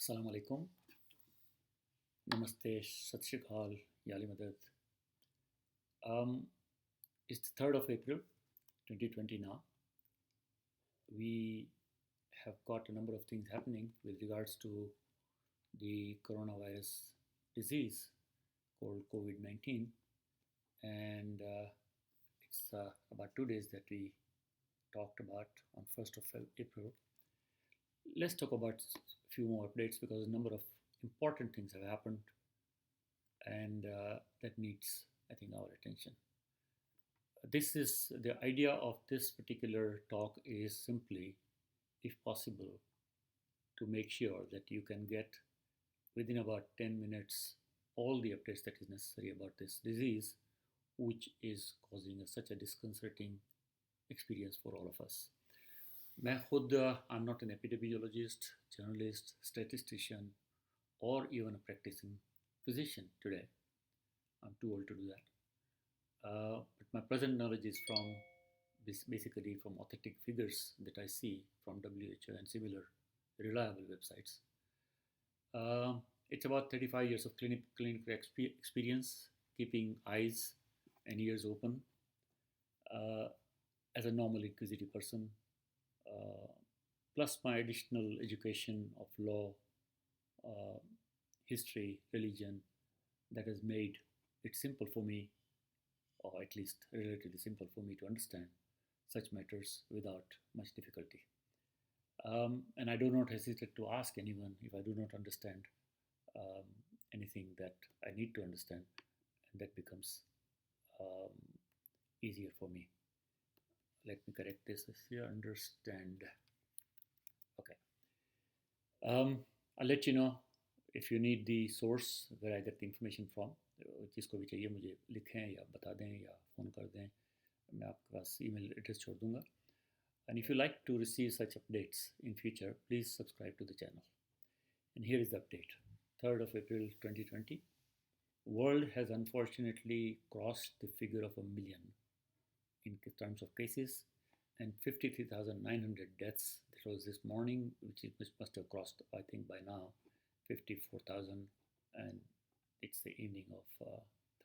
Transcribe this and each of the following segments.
Assalamu alaikum. Namaste, Sat Shri Akal, Yali Madad. It's the 3rd of April 2020 now. We have got a number of things happening with regards to the coronavirus disease called COVID-19. And it's about 2 days that we talked about on 1st of April. Let's talk about a few more updates because a number of important things have happened and that needs, I think, our attention. This is the idea of this particular talk is simply, if possible, to make sure that you can get within about 10 minutes all the updates that is necessary about this disease, which is causing such a disconcerting experience for all of us. I'm not an epidemiologist, journalist, statistician, or even a practicing physician today. I'm too old to do that. But my present knowledge is basically from authentic figures that I see from WHO and similar reliable websites. It's about 35 years of clinical experience, keeping eyes and ears open as a normal inquisitive person, plus my additional education of law, history, religion, that has made it simple for me, or at least relatively simple for me to understand such matters without much difficulty. And I do not hesitate to ask anyone if I do not understand anything that I need to understand, and that becomes easier for me. Let me correct this here, understand. Okay. I'll let you know if you need the source where I get the information from. जिसको भी चाहिए मुझे लिखें या बता दें या phone कर दें, मैं आपके पास email address छोड़ दूँगा. And if you like to receive such updates in future, please subscribe to the channel. And here is the update. 3rd of April 2020. World has unfortunately crossed the figure of 1 million in terms of cases and 53,900 deaths. That was this morning, which must have crossed, I think, by now 54,000, and it's the evening of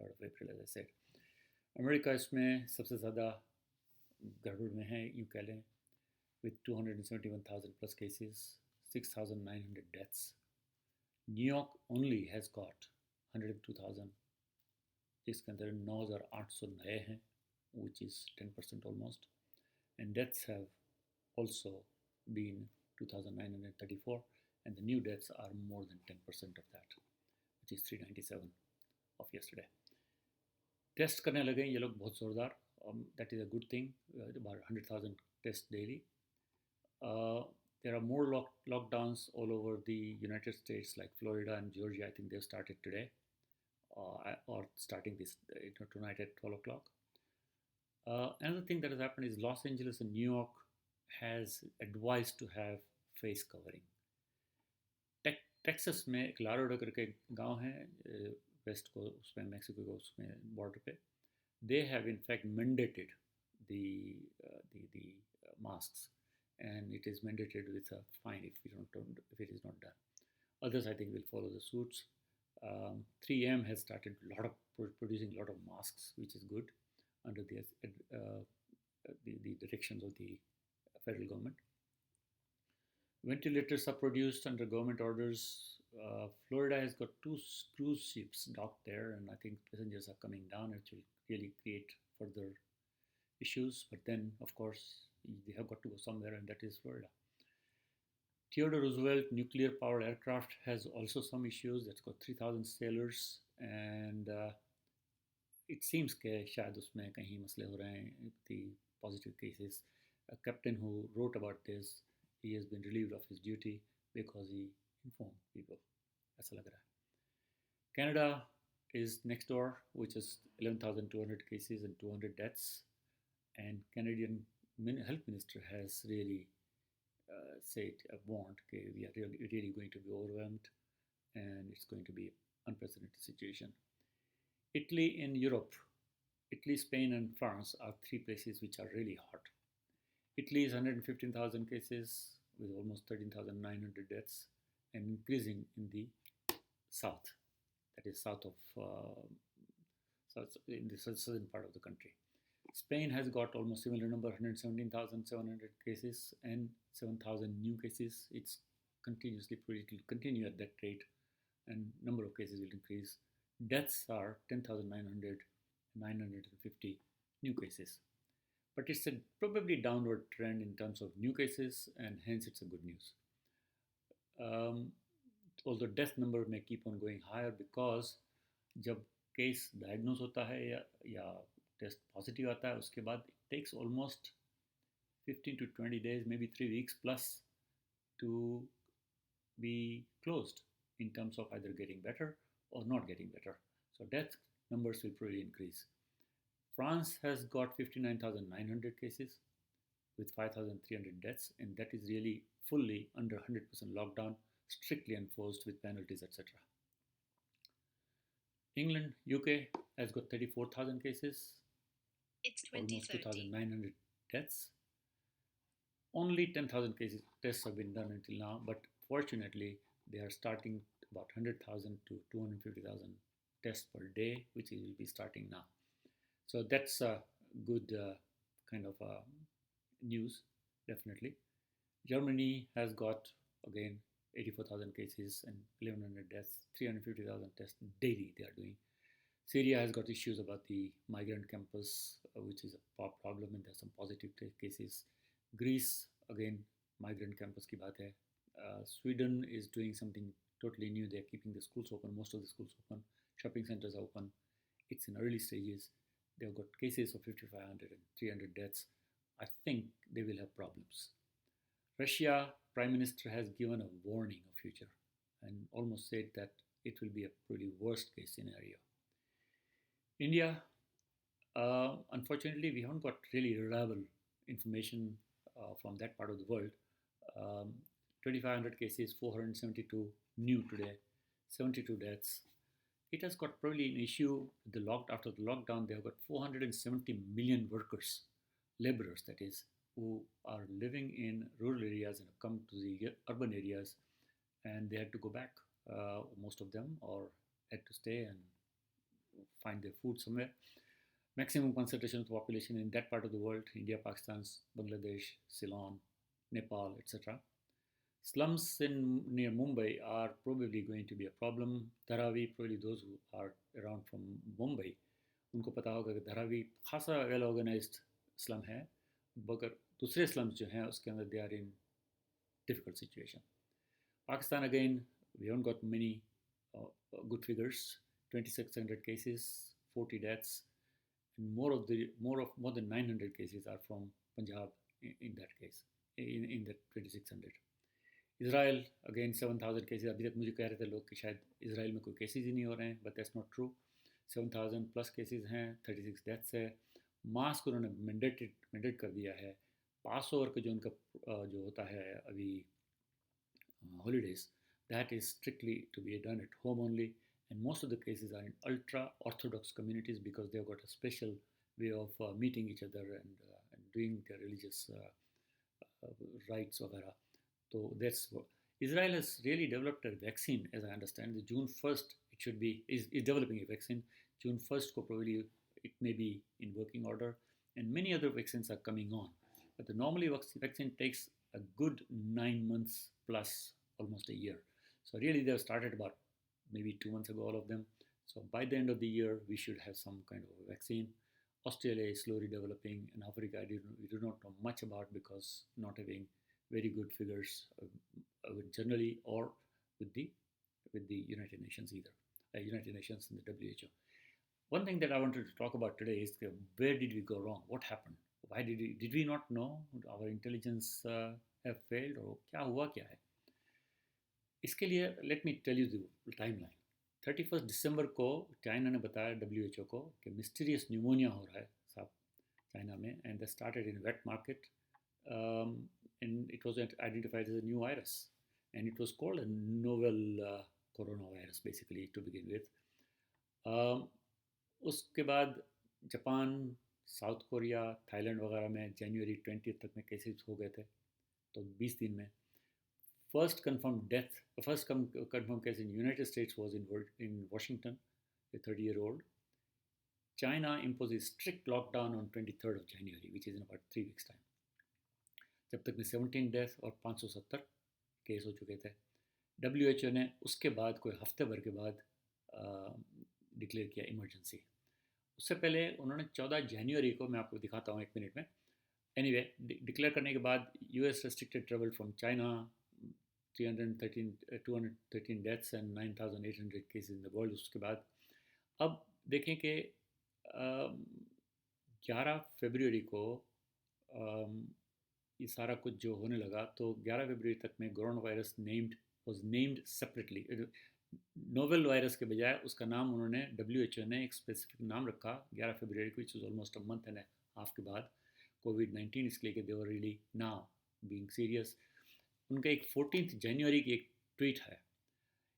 3rd of April, as I said. America इसमें सबसे ज़्यादा गड़बड़ में है, यूँ कह लें, with 271,000 plus cases, 6,900 deaths. New York only has got 102,000, जिसके अंदर 9,800 नए हैं, which is 10% almost, and deaths have also been 2,934, and the new deaths are more than 10% of that, which is 397 of yesterday. Test करने लगे ये लोग बहुत ज़ोरदार. That is a good thing. About 100,000 tests daily. There are more lockdowns all over the United States, like Florida and Georgia. I think they've started today, or starting this tonight at 12 o'clock. Another thing that has happened is Los Angeles and New York has advised to have face covering. Texas में एक लारोडा करके गांव है waste को, उसमें Mexico को उसमें border पे, they have in fact mandated the masks, and it is mandated with a fine if it is not done. Others, I think, will follow the suits. 3M has started producing a lot of masks, which is good, under the directions of the federal government. Ventilators are produced under government orders. Florida has got 2 cruise ships docked there, and I think passengers are coming down, which will really create further issues. But then, of course, they have got to go somewhere, and that is Florida. Theodore Roosevelt nuclear-powered aircraft has also some issues. That's got 3,000 sailors, and it seems that शायद उसमें कहीं मसले हो रहे हैं, the positive cases. A captain who wrote about this, he has been relieved of his duty because he informed people. ऐसा लग रहा है. Canada is next door, which is 11,200 cases and 200 deaths. And Canadian health minister has really warned that we are really going to be overwhelmed, and it's going to be an unprecedented situation. Italy in Europe, Italy, Spain, and France are 3 places which are really hot. Italy is 115,000 cases with almost 13,900 deaths. and increasing in the south, that is south of south in the southern part of the country. Spain has got almost similar number, 117,700 cases and 7,000 new cases. It's continuously, it will continue at that rate, and number of cases will increase. Deaths are 10,900, 950 new cases. But it's a probably downward trend in terms of new cases, and hence it's a good news. Um, Although death number may keep on going higher because जब case diagnose होता है या test positive आता है उसके बाद it takes almost 15 to 20 days, maybe 3 weeks plus to be closed in terms of either getting better or not getting better. So death numbers will probably increase. France has got 59,900 cases with 5,300 deaths, and that is really fully under 100% lockdown, strictly enforced with penalties, etc. England, UK has got 34,000 cases, It's almost 2030. 2,900 deaths. Only 10,000 cases tests have been done until now, but fortunately, they are starting about 100,000 to 250,000 tests per day, which will be starting now. So that's a good kind of news, definitely. Germany has got, again, 84,000 cases and 1,100 deaths, 350,000 tests daily they are doing. Syria has got issues about the migrant campus, which is a problem, and there's some positive cases. Greece, again, migrant campus ki baat hai. Sweden is doing something totally new. They're keeping the schools open, most of the schools open, shopping centers are open. It's in early stages. They've got cases of 5,500 and 300 deaths. I think they will have problems. Russia Prime Minister has given a warning of future and almost said that it will be a pretty worst case scenario. India, unfortunately, we haven't got really reliable information from that part of the world. Um, 2,500 cases, 472 new today, 72 deaths. It has got probably an issue with after the lockdown. They have got 470 million workers, laborers that is, who are living in rural areas and have come to the urban areas, and they had to go back, most of them, or had to stay and find their food somewhere. Maximum concentration of the population in that part of the world: India, Pakistan, Bangladesh, Ceylon, Nepal, etc. Slums near Mumbai are probably going to be a problem. Dharavi, probably those who are around from Mumbai, उनको पता होगा कि धारावी खासा well organised slum है, मगर दूसरे slums जो हैं उसके अंदर they are in difficult situation. Pakistan, again, we haven't got many good figures. 2,600 cases, 40 deaths, and more than 900 cases are from Punjab in that case, in that 2,600. Israel, again, 7,000 cases. अभी तक मुझे कह रहे थे लोग कि शायद इसराइल में कोई केसेस ही नहीं हो रहे हैं, but that's not true. 7,000 plus cases हैं, 36 डेथ्स है. मास्क उन्होंने मैंडेट कर दिया है. पास ओवर का जो उनका जो होता है अभी holidays, that is strictly to be done at home only, and most of the cases are in ultra orthodox communities because they've got a special way of meeting each other and doing their religious rites वगैरह. So that's what Israel has really developed a vaccine, as I understand. The June 1st, it should be is developing a vaccine. June 1st, probably it may be in working order, and many other vaccines are coming on. But the normally vaccine takes a good 9 months plus, almost a year. So really, they've started about maybe 2 months ago, all of them. So by the end of the year, we should have some kind of a vaccine. Australia is slowly developing, and Africa we do not know much about because not having very good figures generally, or with the United Nations either, United Nations and the WHO. One thing that I wanted to talk about today is where did we go wrong? What happened? Why did we not know? Our intelligence have failed, or क्या हुआ क्या है? इसके लिए let me tell you the timeline. 31st December को China ने बताया WHO को कि मिस्टीरियस न्यूमोनिया हो रहा है साहब चाइना में, and they started in wet market. And it was identified as a new virus, and it was called a novel coronavirus basically to begin with. उसके बाद जापान, साउथ कोरिया, थाईलैंड वगैरह में जनवरी 20 तक में केसेस हो गए थे, तो 20 दिन में. confirmed case in United States was in Washington, a 30-year-old. China imposed a strict lockdown on 23rd of January, which is in about 3 weeks' time. जब तक में 17 डेथ और 570 केस हो चुके थे. WHO ने उसके बाद कोई हफ्ते भर के बाद डिक्लेयर किया इमरजेंसी. उससे पहले उन्होंने 14 जनवरी को, मैं आपको दिखाता हूँ 1 मिनट में, एनीवे डिक्लेयर करने के बाद US restricted travel from China, 213 deaths and 9,800 cases in the world. उसके बाद अब देखें कि 11 फरवरी को ये सारा कुछ जो होने लगा, तो 11 फरवरी तक में corona virus was named separately. Novel virus के बजाय उसका नाम उन्होंने, WHO ने एक स्पेसिफिक नाम रखा 11 फरवरी को, which was almost a month and a half के बाद, COVID-19, इसलिए कि they were really now being serious. उनका एक 14 जनवरी की एक ट्वीट है,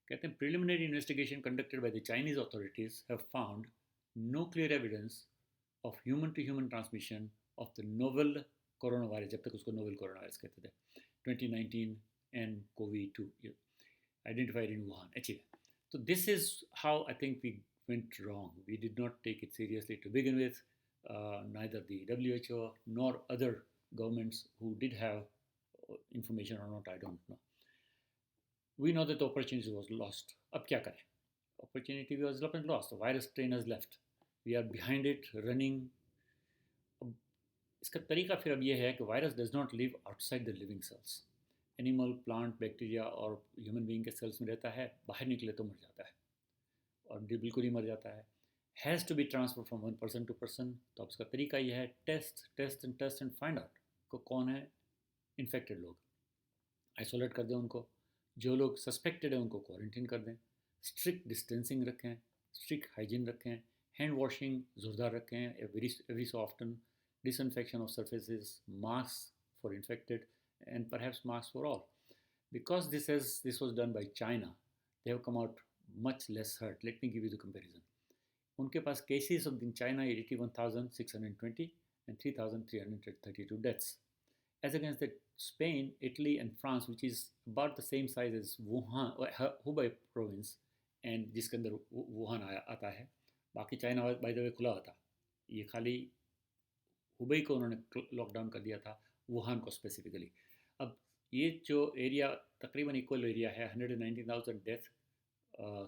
कहते हैं preliminary investigation conducted by the Chinese authorities have found no clear evidence of human to human transmission of the novel coronavirus, जब तक उसको novel coronavirus कहते थे, 2019 and COVID-2 identified in Wuhan. Actually, so this is how I think we went wrong. We did not take it seriously to begin with. Neither the WHO nor other governments who did have information or not, I don't know. We know that the opportunity was lost. अब क्या करें? Opportunity was lost. The virus strain has left. We are behind it, running. अब इसका तरीका फिर अब ये है कि virus does not live outside the living cells. Animal, plant, bacteria और ह्यूमन बीइंग के सेल्स में रहता है, बाहर निकले तो मर जाता है, और बिल्कुल ही मर जाता है. Has to be transfer from one person to person. तो अब उसका तरीका यह है, टेस्ट एंड फाइंड आउट को कौन है इन्फेक्टेड लोग, आइसोलेट कर दें उनको. जो लोग सस्पेक्टेड हैं उनको क्वारंटीन कर दें. स्ट्रिक्ट डिस्टेंसिंग रखें, स्ट्रिक्ट हाइजीन रखें, हैंड वॉशिंग ज़ोरदार रखें every so often, disinfection of surfaces, mask for infected, and perhaps masks for all. Because this was done by China, they have come out much less hurt. Let me give you the comparison. उनके पास cases in China 81,620 and 3,332 deaths, as against the Spain, Italy and France, which is about the same size as Wuhan, Hubei province, and जिसके अंदर Wuhan आता है. बाकी China by the way खुला होता, ये खाली हुबई को उन्होंने लॉकडाउन कर दिया था, वुहान को स्पेसिफिकली. अब ये जो एरिया तकरीबन इक्वल एरिया है, 119,000 डेथ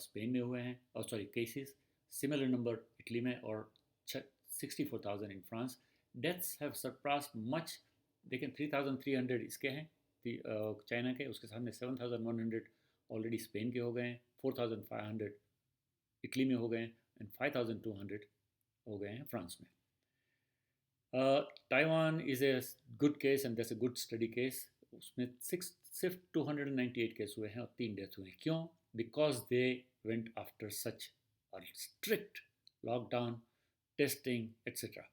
स्पेन में हुए हैं, और sorry cases, similar number Italy में, और 64,000 in France. Deaths have surpassed much. देखें 3,300 इसके हैं चाइना के, उसके सामने 7,100 ऑलरेडी स्पेन के हो गए हैं, 4,500 इटली में हो गए हैं, एंड 5,200 हो गए हैं फ्रांस में. Taiwan is a good case and that's a good study case. उसमें सिर्फ 298 केस हुए हैं और 3 डेथ हुए हैं. क्यों? Because they went after such a strict lockdown, testing, etc.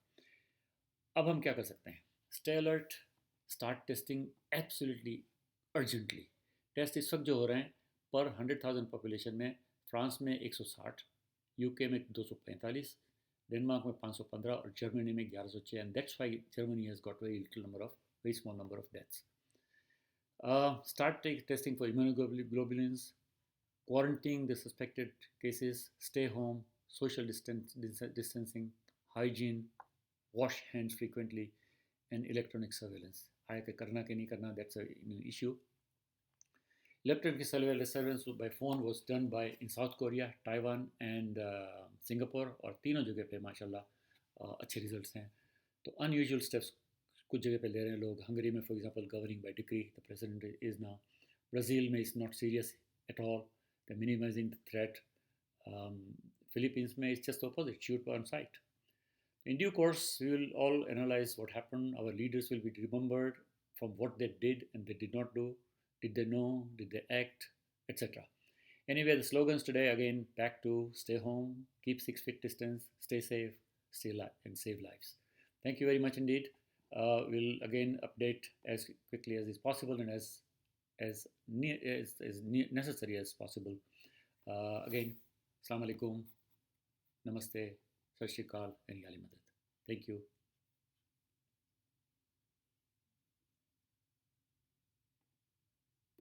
अब हम क्या कर सकते हैं? Stay alert, start testing absolutely urgently. Test इस वक्त जो हो रहे हैं पर 100,000 पॉपुलेशन में, फ्रांस में 160, यूके में 245, डेनमार्क में 515 और जर्मनी में 1106, and that's why Germany has got very small number of deaths. Start testing for immunoglobulins, quarantining the suspected cases, stay home, social distancing, hygiene, wash hands frequently, and electronic surveillance. आया करना कि नहीं करना, that's an issue. Electronic surveillance by phone was done in South Korea, Taiwan and Singapore, और तीनों जगह पे माशाल्लाह अच्छे रिजल्ट्स हैं. तो unusual steps कुछ जगह पे ले रहे हैं लोग. हंगरी में for example governing by decree, the president is now. Brazil में is not serious at all, the minimizing the threat. Philippines में it's just opposite, shoot on sight. In due course, we will all analyze what happened. Our leaders will be remembered from what they did and they did not do. Did they know? Did they act? Etc. Anyway, the slogans today, again, back to stay home, keep 6 feet distance, stay safe, stay alive, and save lives. Thank you very much indeed. We'll again update as quickly as is possible and as necessary as possible. Again, Assalamu alaikum, Namaste, Sat Shri Akal, and Yali Madad. Thank you.